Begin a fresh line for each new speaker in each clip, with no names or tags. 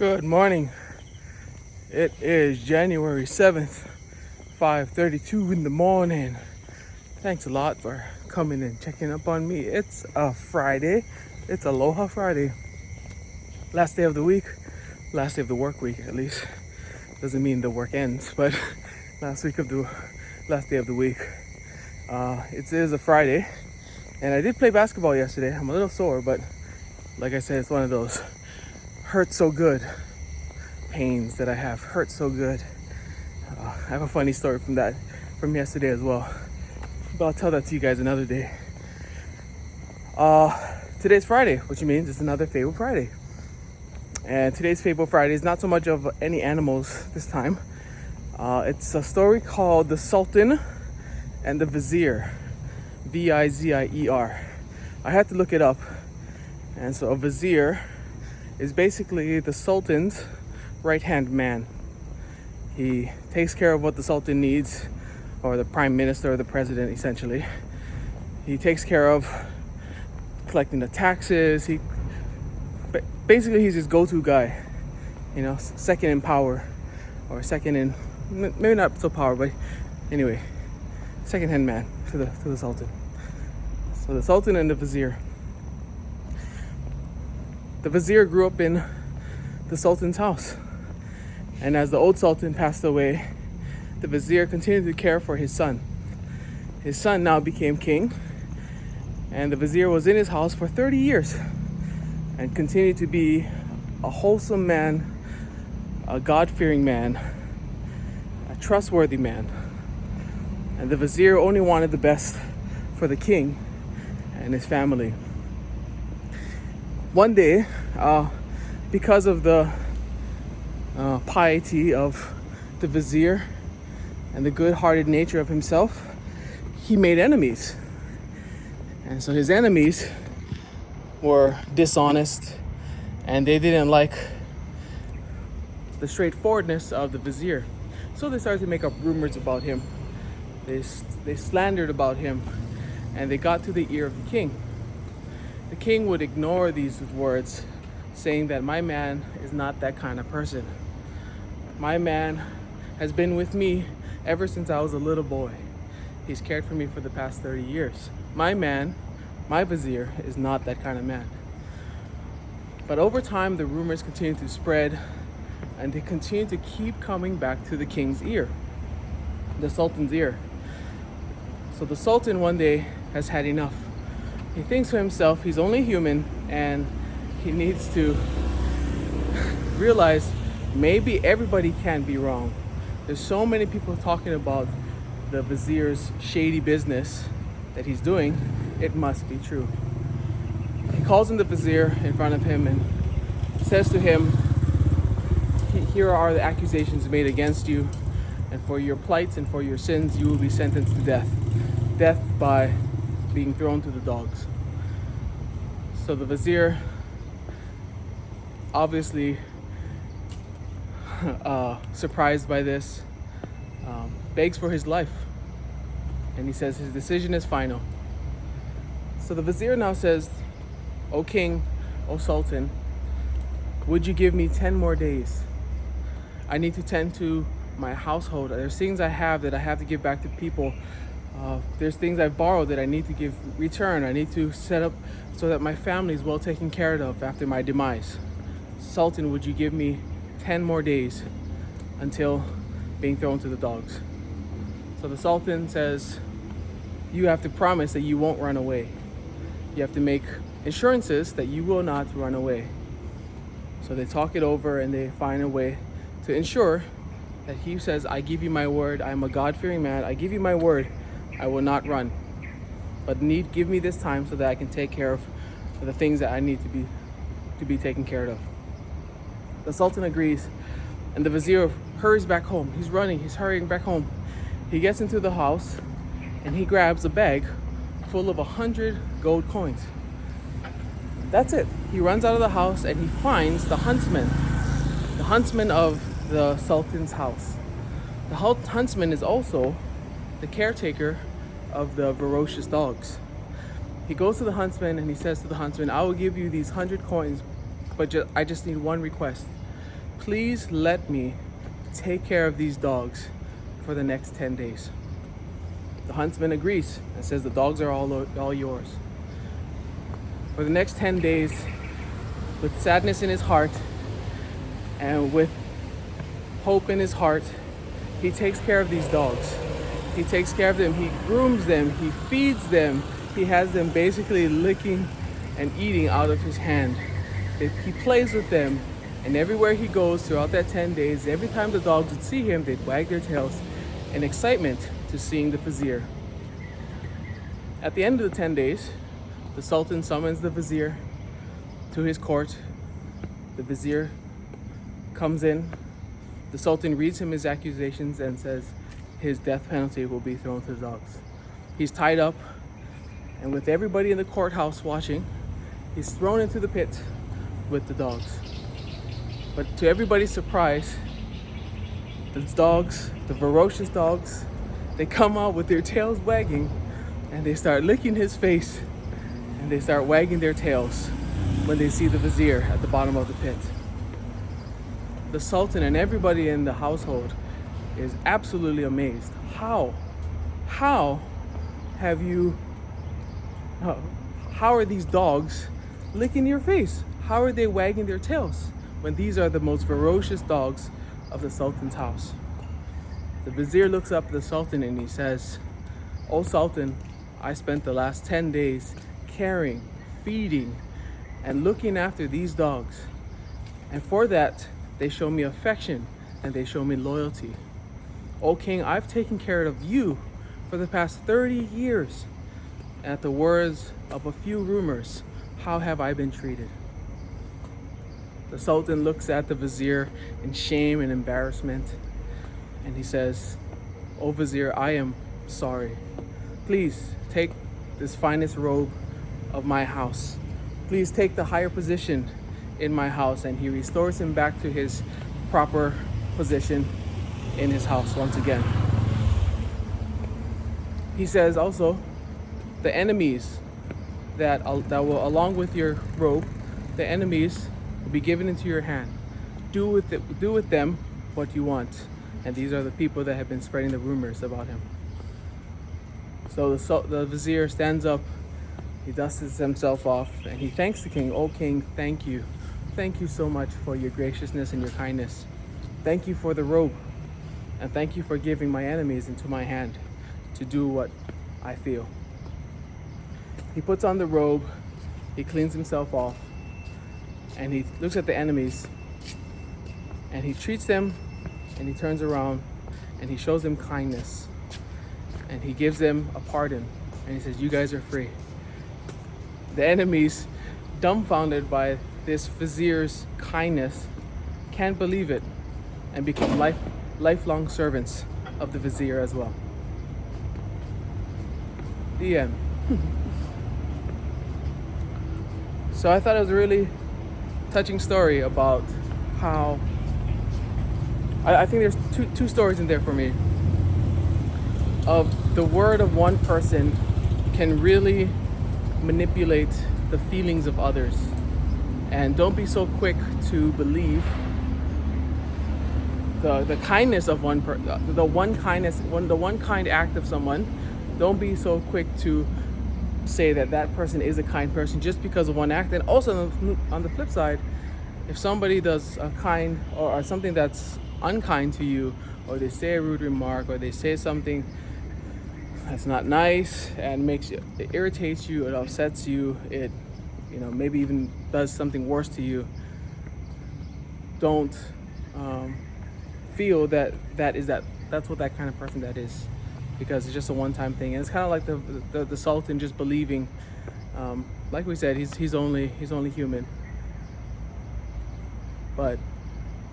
Good morning. It is January 7th, 5:32 in the morning. Thanks a lot for coming and checking up on me. It's a Friday. It's Aloha Friday. Last day of the week. Last day of the work week, at least. Doesn't mean the work ends, but last day of the week. It is a Friday. And I did play basketball yesterday. I'm a little sore, but like I said, it's one of those hurt so good pains that I have. Hurt so good. I have a funny story from yesterday as well, but I'll tell that to you guys another day. Today's Friday, which means it's another Fable Friday. And today's Fable Friday is not so much of any animals this time. It's a story called The Sultan and the Vizier. Vizier. I had to look it up. And so a vizier is basically the Sultan's right-hand man. He takes care of what the Sultan needs, or the prime minister or the president, essentially. He takes care of collecting the taxes. Basically he's his go-to guy, second in power, or second in, maybe not so power, but anyway, second-hand man to the Sultan. So the Sultan and the Vizier. The Vizier grew up in the Sultan's house. And as the old Sultan passed away, the Vizier continued to care for his son. His son now became king, and the Vizier was in his house for 30 years and continued to be a wholesome man, a God-fearing man, a trustworthy man. And the Vizier only wanted the best for the king and his family. One day, because of the piety of the Vizier and the good-hearted nature of himself, he made enemies. And so his enemies were dishonest, and they didn't like the straightforwardness of the Vizier. So they started to make up rumors about him. They slandered about him, and they got to the ear of the king. The king would ignore these words, saying that my man is not that kind of person. My man has been with me ever since I was a little boy. He's cared for me for the past 30 years. My man, my Vizier, is not that kind of man. But over time, the rumors continued to spread, and they continued to keep coming back to the king's ear, the Sultan's ear. So the Sultan one day has had enough. He thinks to himself he's only human, and he needs to realize maybe everybody can be wrong. There's so many people talking about the Vizier's shady business that he's doing, it must be true. He calls in the Vizier in front of him and says to him, here are the accusations made against you, and for your plights and for your sins you will be sentenced to death. Death by being thrown to the dogs. So the Vizier, obviously surprised by this, begs for his life, and he says his decision is final. So the Vizier now says, O King, O Sultan, would you give me 10 more days? I need to tend to my household. There's things I have that I have to give back to people. There's things I've borrowed that I need to return. I need to set up so that my family is well taken care of after my demise. Sultan, would you give me 10 more days until being thrown to the dogs? So the Sultan says, you have to promise that you won't run away. You have to make assurances that you will not run away. So they talk it over and they find a way to ensure that he says, I give you my word, I'm a God-fearing man, I give you my word, I will not run. But give me this time so that I can take care of the things that I need to be taken care of. The Sultan agrees, and the Vizier hurries back home. He's running, he's hurrying back home. He gets into the house and he grabs a bag full of 100 gold coins. That's it. He runs out of the house and he finds the huntsman of the Sultan's house. The huntsman is also the caretaker of the ferocious dogs. He goes to the huntsman and he says to the huntsman, I will give you these 100 coins, but I just need one request. please let me take care of these dogs for the next 10 days. The huntsman agrees and says the dogs are all yours. For the next 10 days, with sadness in his heart and with hope in his heart, he takes care of these dogs. He takes care of them, he grooms them, he feeds them, he has them basically licking and eating out of his hand. He plays with them, and everywhere he goes throughout that 10 days, every time the dogs would see him, they'd wag their tails in excitement to seeing the Vizier. At the end of the 10 days, the Sultan summons the Vizier to his court. The Vizier comes in. The Sultan reads him his accusations and says his death penalty will be thrown to the dogs. He's tied up, and with everybody in the courthouse watching, he's thrown into the pit with the dogs. But to everybody's surprise, the dogs, the ferocious dogs, they come out with their tails wagging, and they start licking his face, and they start wagging their tails when they see the Vizier at the bottom of the pit. The Sultan and everybody in the household is absolutely amazed. How have you, how are these dogs licking your face? How are they wagging their tails when these are the most ferocious dogs of the Sultan's house? The Vizier looks up at the Sultan and he says, "O Sultan, I spent the last 10 days caring, feeding, and looking after these dogs. And for that, they show me affection and they show me loyalty. O King, I've taken care of you for the past 30 years. At the words of a few rumors, how have I been treated?" The Sultan looks at the Vizier in shame and embarrassment, and he says, "O Vizier, I am sorry. Please take this finest robe of my house. Please take the higher position in my house." And he restores him back to his proper position in his house once again. He says also, the enemies that will, along with your robe, the enemies will be given into your hand. Do with them what you want. And these are the people that have been spreading the rumors about him. So the Vizier stands up, he dusts himself off, and he thanks the king. "O King, thank you. Thank you so much for your graciousness and your kindness. Thank you for the robe. And thank you for giving my enemies into my hand to do what I feel." He puts on the robe, he cleans himself off, and he looks at the enemies, and he treats them, and he turns around, and he shows them kindness, and he gives them a pardon, and he says, "You guys are free." The enemies, dumbfounded by this Vizier's kindness, can't believe it, and become lifelong servants of the Vizier as well. The end. So I thought it was a really touching story about how I think there's two stories in there for me of the word of one person can really manipulate the feelings of others. And don't be so quick to believe the kindness of the one kind act of someone. Don't be so quick to say that person is a kind person just because of one act. And also on the flip side, if somebody does a kind or something that's unkind to you, or they say a rude remark, or they say something that's not nice and it irritates you, it upsets you, it maybe even does something worse to you, don't feel that's what that kind of person that is, because it's just a one-time thing. And it's kind of like the Sultan just believing, like we said, he's only human, but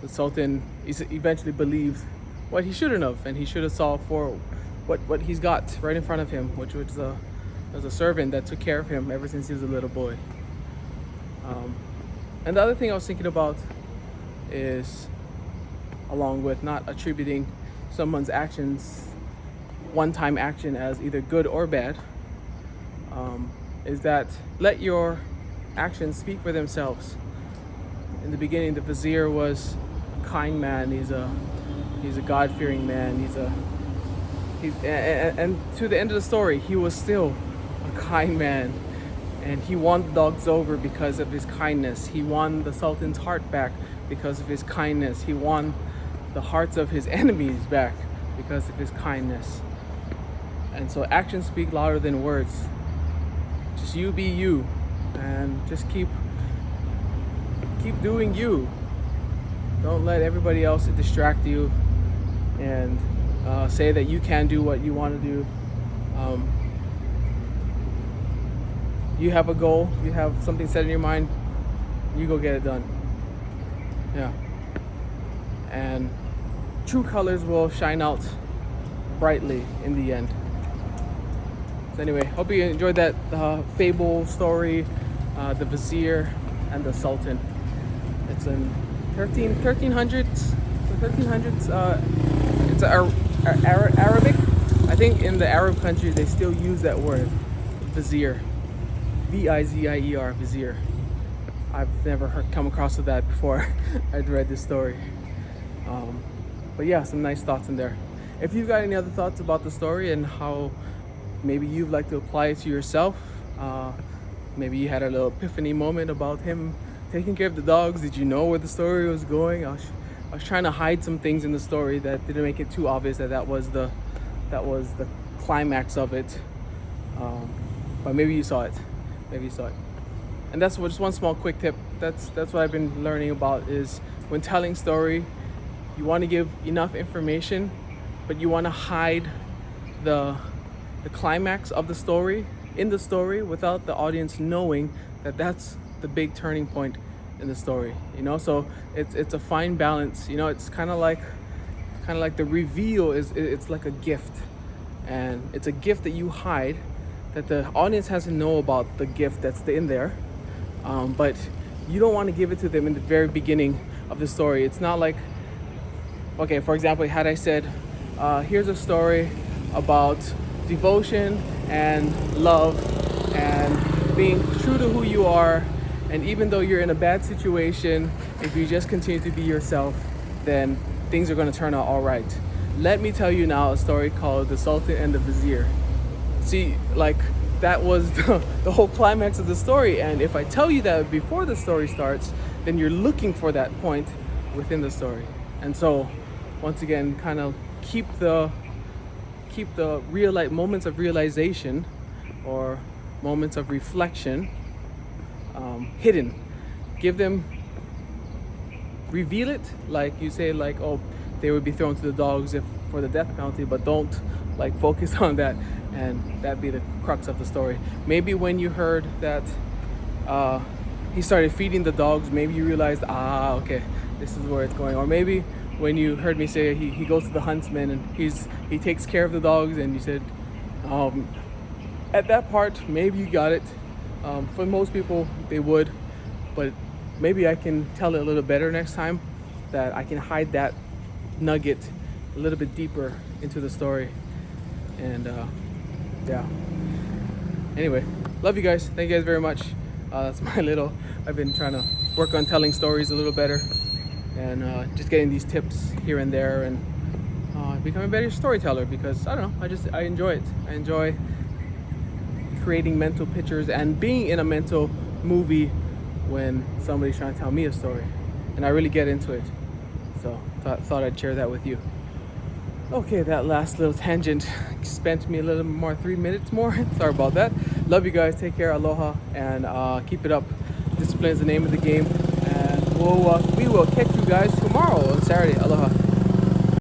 the Sultan eventually believed what he shouldn't have, and he should have saw for what he's got right in front of him, which was a servant that took care of him ever since he was a little boy. And the other thing I was thinking about is, along with not attributing someone's actions, one-time action, as either good or bad, is that let your actions speak for themselves. In the beginning, the Vizier was kind man. He's a God-fearing man. And to the end of the story, he was still a kind man, and he won the dogs over because of his kindness. He won the Sultan's heart back because of his kindness. He won the hearts of his enemies back because of his kindness. And so actions speak louder than words. Just you be you, and just keep doing you. Don't let everybody else distract you and say that you can do what you want to do. You have a goal, you have something set in your mind, you go get it done. Yeah. And true colors will shine out brightly in the end. So anyway, hope you enjoyed that fable story, the Vizier and the Sultan. It's in 1300s. The 1300s. It's Arabic. I think in the Arab countries they still use that word, Vizier. Vizier, Vizier. I've never come across with that before I'd read this story. But yeah, some nice thoughts in there. If you've got any other thoughts about the story and how maybe you'd like to apply it to yourself, maybe you had a little epiphany moment about him taking care of the dogs. Did you know where the story was going? I was trying to hide some things in the story that didn't make it too obvious that was the climax of it. But maybe you saw it. And that's just one small quick tip. That's what I've been learning about, is when telling story, you want to give enough information, but you want to hide the climax of the story in the story without the audience knowing that that's the big turning point in the story. So it's a fine balance. It's kind of like the reveal it's like a gift, and it's a gift that you hide, that the audience has to know about the gift that's in there, but you don't want to give it to them in the very beginning of the story. It's not like, okay, for example, had I said, here's a story about devotion and love and being true to who you are, and even though you're in a bad situation, if you just continue to be yourself, then things are going to turn out all right. Let me tell you now a story called The Sultan and the Vizier. See, that was the whole climax of the story, and if I tell you that before the story starts, then you're looking for that point within the story. And so, once again, kind of keep the moments of realization or moments of reflection hidden. Give them, reveal it, like you say, oh, they would be thrown to the dogs for the death penalty, but don't focus on that, and that be the crux of the story. Maybe when you heard that he started feeding the dogs, maybe you realized, okay, this is where it's going. Or maybe when you heard me say he goes to the huntsman and he takes care of the dogs, and you said, at that part, maybe you got it. For most people, they would, but maybe I can tell it a little better next time, that I can hide that nugget a little bit deeper into the story. And yeah. Anyway, love you guys. Thank you guys very much. That's I've been trying to work on telling stories a little better, and just getting these tips here and there, and become a better storyteller, because I don't know, I enjoy it. I enjoy creating mental pictures and being in a mental movie when somebody's trying to tell me a story, and I really get into it. So thought I'd share that with you. Okay, that last little tangent spent me a little more, 3 minutes more. Sorry about that. Love you guys. Take care. Aloha, and keep it up. Discipline is the name of the game, and we will catch you guys tomorrow on Saturday. Aloha.